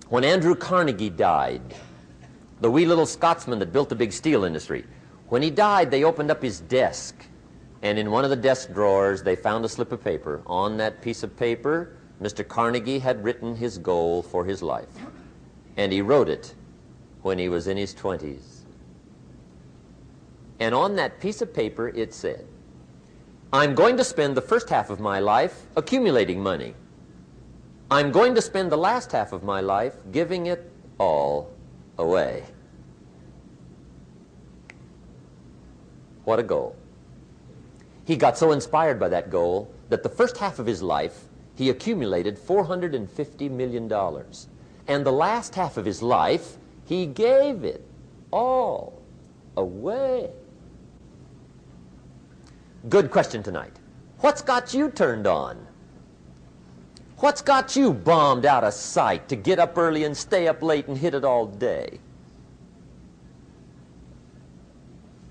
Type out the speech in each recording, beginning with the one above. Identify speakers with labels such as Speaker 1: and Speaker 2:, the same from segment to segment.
Speaker 1: When Andrew Carnegie died, the wee little Scotsman that built the big steel industry, when he died, they opened up his desk, and in one of the desk drawers, they found a slip of paper. On that piece of paper, Mr. Carnegie had written his goal for his life, and he wrote it when he was in his 20s. And on that piece of paper, it said, I'm going to spend the first half of my life accumulating money. I'm going to spend the last half of my life giving it all away. What a goal. He got so inspired by that goal that the first half of his life he accumulated $450 million. And the last half of his life he gave it all away. Good question tonight. What's got you turned on? What's got you bombed out of sight to get up early and stay up late and hit it all day?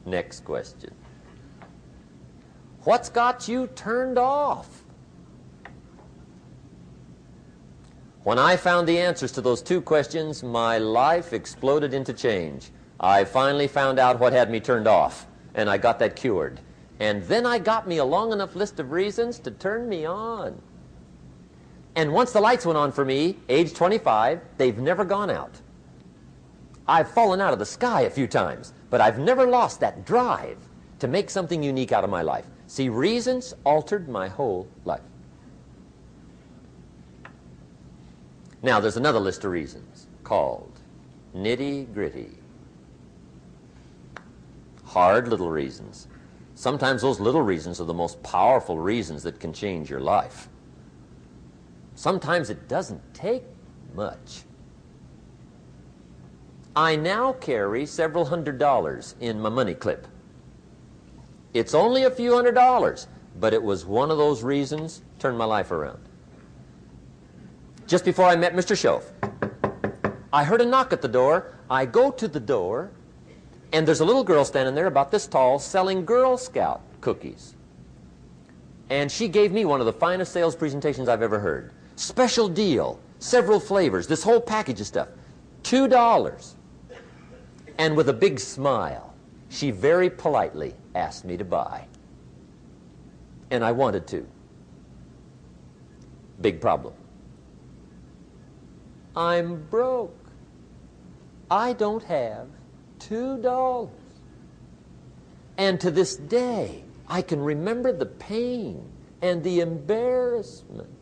Speaker 1: Next question. What's got you turned off? When I found the answers to those two questions, my life exploded into change. I finally found out what had me turned off, and I got that cured. And then I got me a long enough list of reasons to turn me on. And once the lights went on for me, age 25, they've never gone out. I've fallen out of the sky a few times, but I've never lost that drive to make something unique out of my life. See, reasons altered my whole life. Now, there's another list of reasons called nitty-gritty. Hard little reasons. Sometimes those little reasons are the most powerful reasons that can change your life. Sometimes it doesn't take much. I now carry several $100s in my money clip. It's only a few $100s, but it was one of those reasons turned my life around. Just before I met Mr. Schoaf, I heard a knock at the door. I go to the door, and there's a little girl standing there about this tall selling Girl Scout cookies. And she gave me one of the finest sales presentations I've ever heard. Special deal, several flavors, this whole package of stuff, $2. And with a big smile, she very politely asked me to buy. And I wanted to. Big problem. I'm broke. I don't have $2. And to this day, I can remember the pain and the embarrassment.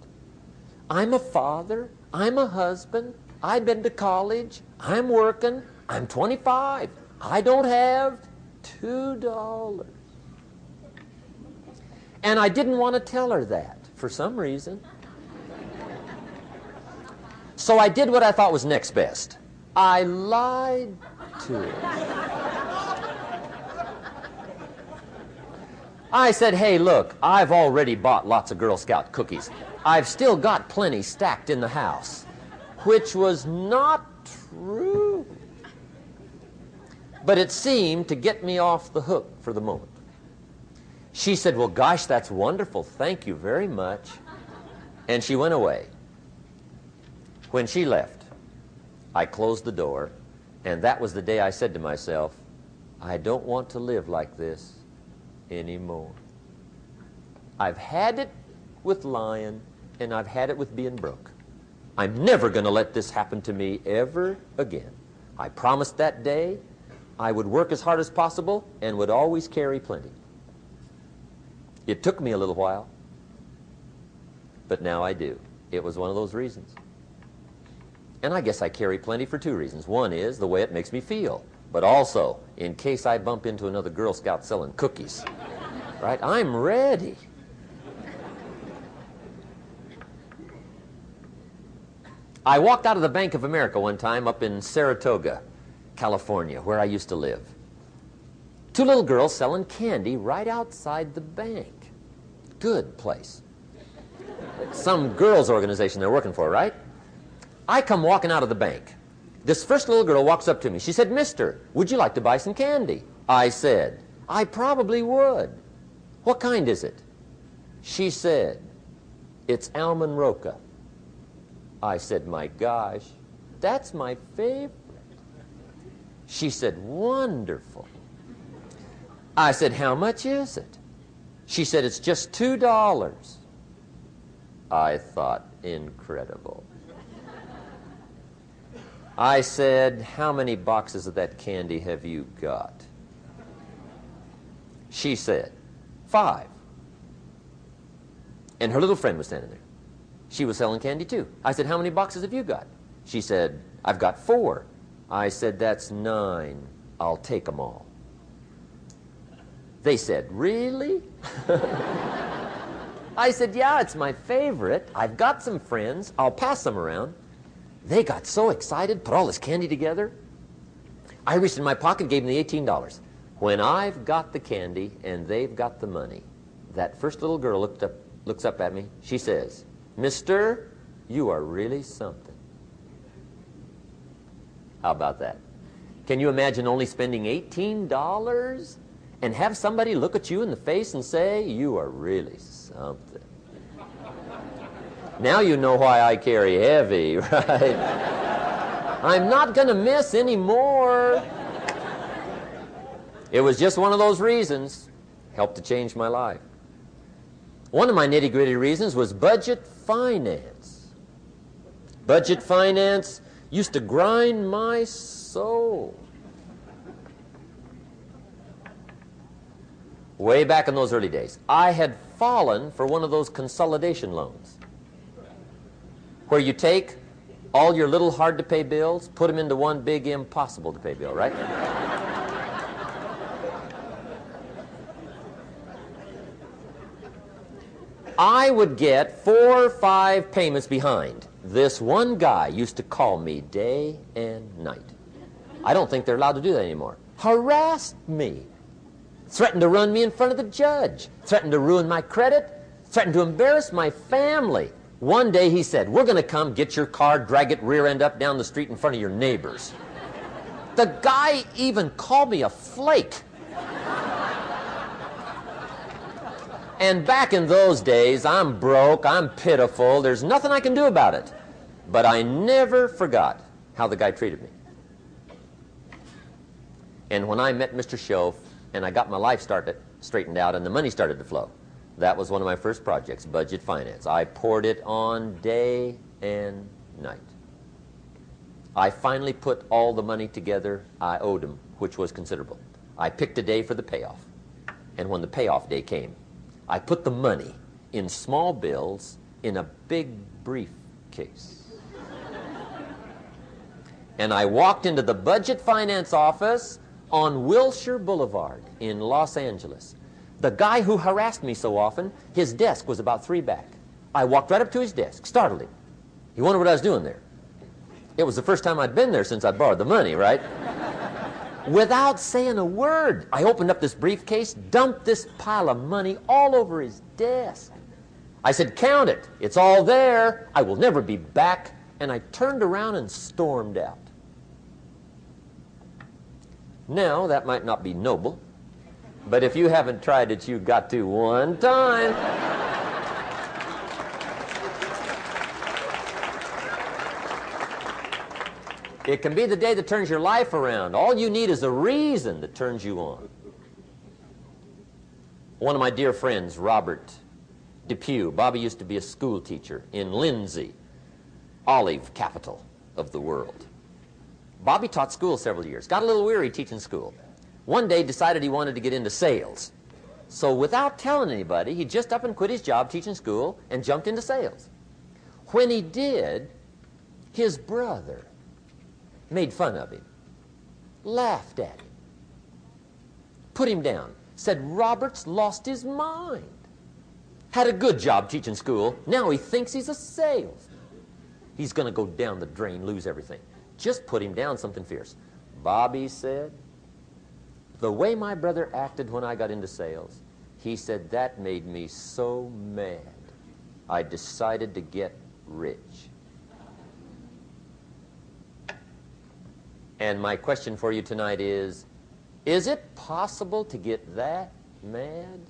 Speaker 1: I'm a father, I'm a husband, I've been to college, I'm working, I'm 25, I don't have $2. And I didn't want to tell her that for some reason. So I did what I thought was next best. I lied to her. I said, hey, look, I've already bought lots of Girl Scout cookies. I've still got plenty stacked in the house, which was not true. But it seemed to get me off the hook for the moment. She said, well, gosh, that's wonderful. Thank you very much. And she went away. When she left, I closed the door, and that was the day I said to myself, I don't want to live like this anymore. I've had it with lying, and I've had it with being broke. I'm never going to let this happen to me ever again. I promised that day I would work as hard as possible and would always carry plenty. It took me a little while, but now I do. It was one of those reasons. And I guess I carry plenty for two reasons. One is the way it makes me feel, but also in case I bump into another Girl Scout selling cookies. Right? I'm ready. I walked out of the Bank of America one time up in Saratoga, California, where I used to live. Two little girls selling candy right outside the bank. Good place. Some girls' organization they're working for, right? I come walking out of the bank. This first little girl walks up to me. She said, Mister, would you like to buy some candy? I said, I probably would. What kind is it? She said, it's almond roca. I said, my gosh, that's my favorite. She said, wonderful. I said, how much is it? She said, it's just $2. I thought, incredible. I said, how many boxes of that candy have you got? She said, 5. And her little friend was standing there. She was selling candy too. I said, how many boxes have you got? She said, I've got 4. I said, that's 9. I'll take them all. They said, really? I said, yeah, it's my favorite. I've got some friends. I'll pass them around. They got so excited, put all this candy together. I reached in my pocket, gave them the $18. When I've got the candy and they've got the money, that first little girl looks up at me. She says, Mister, you are really something. How about that? Can you imagine only spending $18 and have somebody look at you in the face and say, you are really something? Now you know why I carry heavy, right? I'm not going to miss anymore. It was just one of those reasons. Helped to change my life. One of my nitty-gritty reasons was budget finance. Budget finance used to grind my soul. Way back in those early days, I had fallen for one of those consolidation loans where you take all your little hard-to-pay bills, put them into one big impossible-to-pay bill, right? I would get 4 or 5 payments behind. This one guy used to call me day and night. I don't think they're allowed to do that anymore. Harassed me. Threatened to run me in front of the judge. Threatened to ruin my credit. Threatened to embarrass my family. One day he said, we're going to come get your car, drag it rear end up down the street in front of your neighbors. The guy even called me a flake. And back in those days, I'm broke, I'm pitiful, there's nothing I can do about it. But I never forgot how the guy treated me. And when I met Mr. Schoaf and I got my life straightened out and the money started to flow, that was one of my first projects, budget finance. I poured it on day and night. I finally put all the money together I owed him, which was considerable. I picked a day for the payoff. And when the payoff day came, I put the money in small bills in a big briefcase. And I walked into the budget finance office on Wilshire Boulevard in Los Angeles. The guy who harassed me so often, his desk was about 3 back. I walked right up to his desk, startled him. He wondered what I was doing there. It was the first time I'd been there since I'd borrowed the money, right? Without saying a word, I opened up this briefcase, dumped this pile of money all over his desk. I said, count it. It's all there. I will never be back. And I turned around and stormed out. Now, that might not be noble, but if you haven't tried it, you've got to one time. It can be the day that turns your life around. All you need is a reason that turns you on. One of my dear friends, Robert Depew, Bobby used to be a school teacher in Lindsay, olive capital of the world. Bobby taught school several years, got a little weary teaching school. One day decided he wanted to get into sales. So without telling anybody, he just up and quit his job teaching school and jumped into sales. When he did, his brother made fun of him, laughed at him, put him down, said Robert's lost his mind. Had a good job teaching school, now he thinks he's a salesman. He's going to go down the drain, lose everything. Just put him down something fierce. Bobby said, the way my brother acted when I got into sales, he said that made me so mad, I decided to get rich. And my question for you tonight is it possible to get that mad?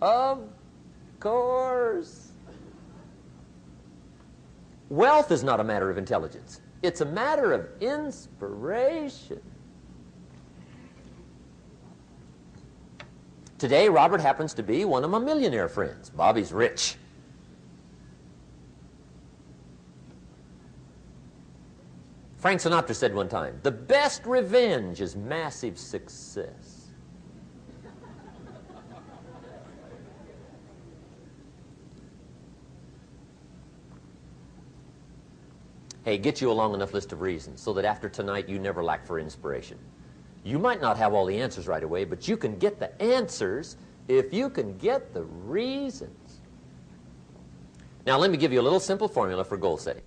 Speaker 1: Of course. Wealth is not a matter of intelligence. It's a matter of inspiration. Today, Robert happens to be one of my millionaire friends. Bobby's rich. Frank Sinatra said one time, the best revenge is massive success. Hey, get you a long enough list of reasons so that after tonight you never lack for inspiration. You might not have all the answers right away, but you can get the answers if you can get the reasons. Now let me give you a little simple formula for goal setting.